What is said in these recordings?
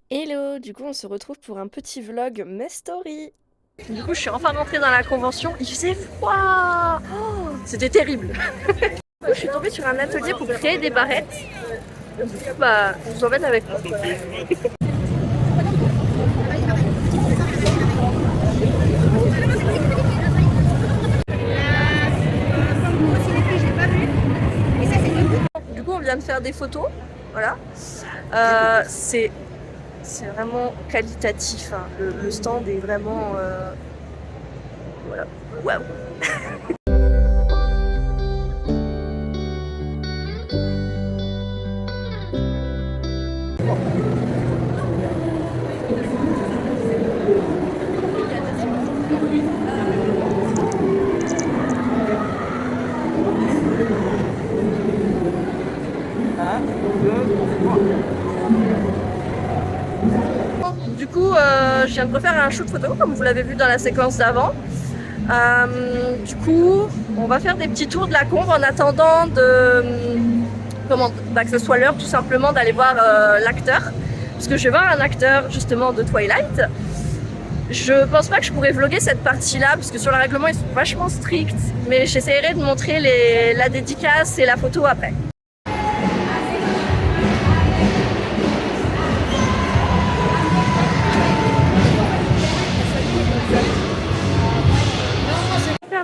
Hello, du coup on se retrouve pour un petit vlog mes stories. Du coup je suis enfin rentrée dans la convention, il faisait froid, oh, c'était terrible. Je suis tombée sur un atelier pour créer des barrettes. Du coup bah je vous emmène avec moi. Du coup on vient de faire des photos, voilà. C'est vraiment qualitatif, hein. Le stand est vraiment voilà, waouh. Du coup, je viens de refaire un shoot photo comme vous l'avez vu dans la séquence d'avant. Du coup, on va faire des petits tours de la conve en attendant que ce soit l'heure tout simplement d'aller voir l'acteur. Parce que je vais voir un acteur justement de Twilight. Je pense pas que je pourrais vlogger cette partie-là parce que sur le règlement ils sont vachement stricts. Mais j'essaierai de montrer la dédicace et la photo après.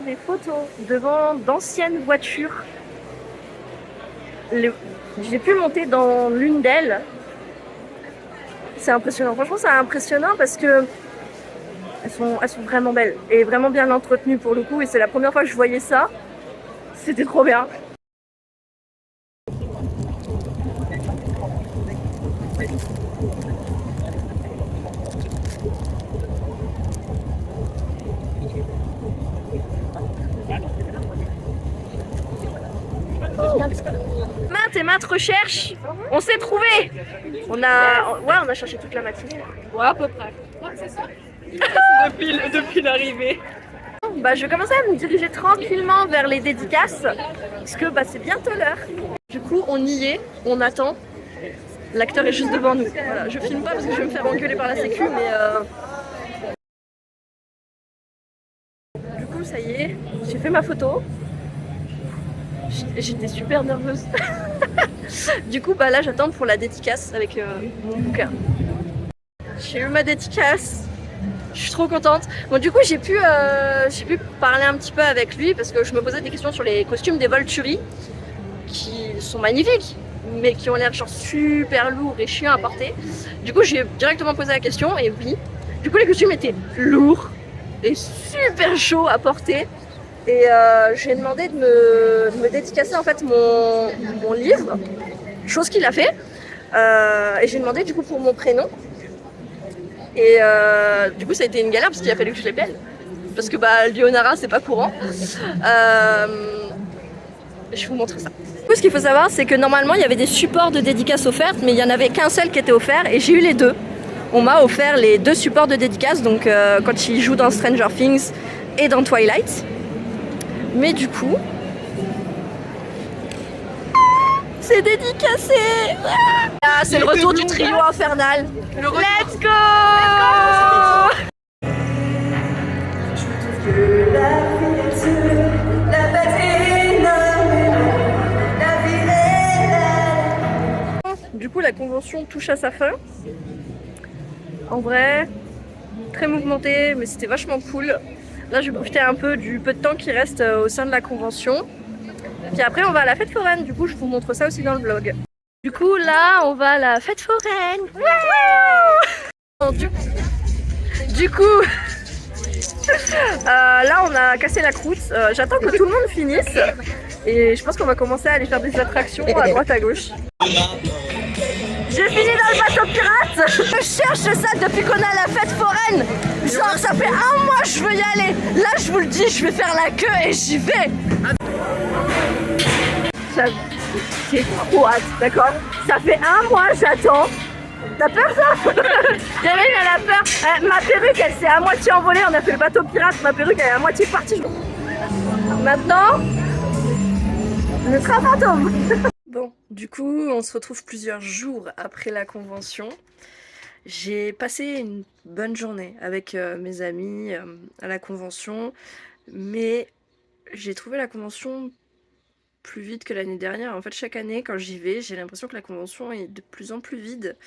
Des photos devant d'anciennes voitures. J'ai pu monter dans l'une d'elles. C'est impressionnant. Franchement, c'est impressionnant parce que elles sont vraiment belles et vraiment bien entretenues pour le coup. Et c'est la première fois que je voyais ça. C'était trop bien. Maintes et maintes recherches, on s'est trouvé. On a cherché toute la matinée. Ouais, à peu près. Ouais, c'est ça. depuis l'arrivée. Bah, je vais commencer à me diriger tranquillement vers les dédicaces parce que bah, c'est bientôt l'heure. Du coup, on y est, on attend. L'acteur est juste devant nous. Voilà, je filme pas parce que je vais me faire engueuler par la sécu, mais du coup, ça y est, j'ai fait ma photo. J'étais super nerveuse. Du coup, bah là, j'attends pour la dédicace avec mon bouquin. J'ai eu ma dédicace. Je suis trop contente. Bon, du coup, j'ai pu parler un petit peu avec lui parce que je me posais des questions sur les costumes des Volturi qui sont magnifiques, mais qui ont l'air genre super lourds et chiants à porter. Du coup, j'ai directement posé la question et oui. Du coup, les costumes étaient lourds et super chauds à porter. Et j'ai demandé de me dédicacer en fait mon livre, chose qu'il a fait. Et j'ai demandé du coup pour mon prénom. Et du coup ça a été une galère parce qu'il a fallu que je l'appelle. Parce que bah Leonara c'est pas courant. Je vous montre ça. Du coup, ce qu'il faut savoir c'est que normalement il y avait des supports de dédicace offerts, mais il n'y en avait qu'un seul qui était offert et j'ai eu les deux. On m'a offert les deux supports de dédicace, donc quand il joue dans Stranger Things et dans Twilight. Mais du coup, c'est dédicacé. Ah, c'est le retour du trio infernal. Let's go. Du coup, la convention touche à sa fin. En vrai, très mouvementé, mais c'était vachement cool. Là, je vais profiter un peu du peu de temps qui reste au sein de la convention. Puis après, on va à la fête foraine. Du coup, je vous montre ça aussi dans le vlog. Du coup, là, on va à la fête foraine. Du coup, là, on a cassé la croûte. J'attends que tout le monde finisse. Et je pense qu'on va commencer à aller faire des attractions à droite à gauche. J'ai fini dans le bateau pirate. Je cherche ça depuis qu'on a la fête foraine. Genre ça fait un mois que je veux y aller. Là je vous le dis, je vais faire la queue et j'y vais. J'ai trop hâte, d'accord? Ça fait un mois j'attends. T'as peur ça? Jamel elle a peur. Ma perruque elle s'est à moitié envolée. On a fait le bateau pirate, ma perruque elle est à moitié partie. Maintenant, le train fantôme. Bon, Du coup, on se retrouve plusieurs jours après la convention. J'ai passé une bonne journée avec mes amis à la convention, mais j'ai trouvé la convention plus vide que l'année dernière. En fait, chaque année, quand j'y vais, j'ai l'impression que la convention est de plus en plus vide.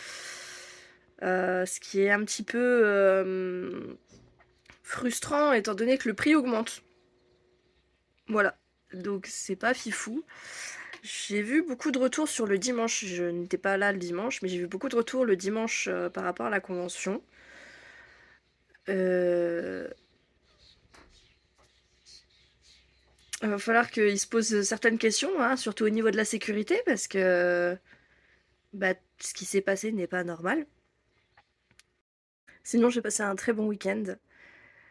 Ce qui est un petit peu frustrant étant donné que le prix augmente. Voilà, donc c'est pas fifou. J'ai vu beaucoup de retours sur le dimanche. Je n'étais pas là le dimanche, mais j'ai vu beaucoup de retours le dimanche par rapport à la convention. Euh, Il va falloir qu'ils se posent certaines questions, hein, surtout au niveau de la sécurité, parce que bah, ce qui s'est passé n'est pas normal. Sinon, j'ai passé un très bon week-end.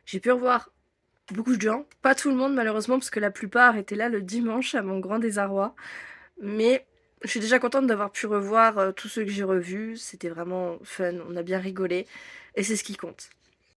J'ai pu revoir beaucoup de gens, pas tout le monde malheureusement, parce que la plupart étaient là le dimanche à mon grand désarroi. Mais je suis déjà contente d'avoir pu revoir tous ceux que j'ai revus. C'était vraiment fun, on a bien rigolé, et c'est ce qui compte.